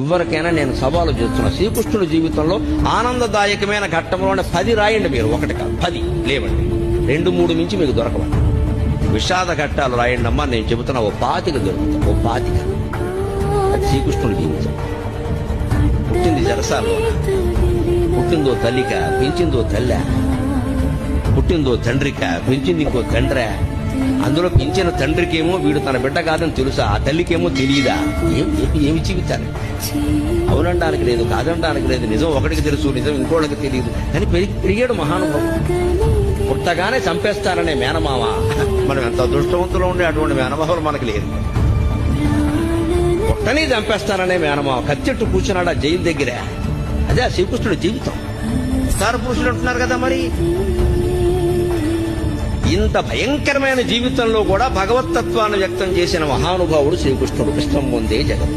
ఎవరికైనా నేను సవాలు చేస్తున్నా, శ్రీకృష్ణుడి జీవితంలో ఆనందదాయకమైన ఘట్టంలోనే 10 రాయండి. మీరు ఒకటి కాదు 10 లేవండి, 2-3 మించి మీకు దొరకవండి. విషాద ఘట్టాలు రాయండి అమ్మా, నేను చెబుతున్నా ఓ 25 దొరుకుతా, ఓ 25. అది శ్రీకృష్ణుడి జీవితం. పుట్టింది జరసాల్లో, పుట్టిందో తల్లిక, పెంచిందో తల్లి, పుట్టిందో తండ్రిక, పెంచింది ఇంకో తండ్రి. అందులో పెంచిన తండ్రికేమో వీడు తన బిడ్డ కాదని తెలుసా, ఆ తల్లికేమో తెలియదా? ఏమి జీవితాలు? అవునడానికి లేదు, కాదనడానికి లేదు. నిజం ఒకటికి తెలుసు, నిజం ఇంకోళ్ళకి తెలియదు. కానీ పెరిగాడు మహానుభావుడు. పుట్టగానే చంపేస్తారనే మేనమామ. మనం ఎంత అదృష్టవంతులు ఉండే అటువంటి మేనమామలు మనకి లేదు. పుట్టని చంపేస్తారనే మేనమామ కత్తెట్టు కూర్చున్నాడు ఆ జైలు దగ్గర. అదే ఆ శ్రీకృష్ణుడి జీవితం. సార పురుషుడు అంటున్నారు కదా, మరి ఇంత భయంకరమైన జీవితంలో కూడా భగవతత్వాన్ని వ్యక్తం చేసిన మహానుభావుడు శ్రీకృష్ణుడు. కృష్ణం ముందే జగత్.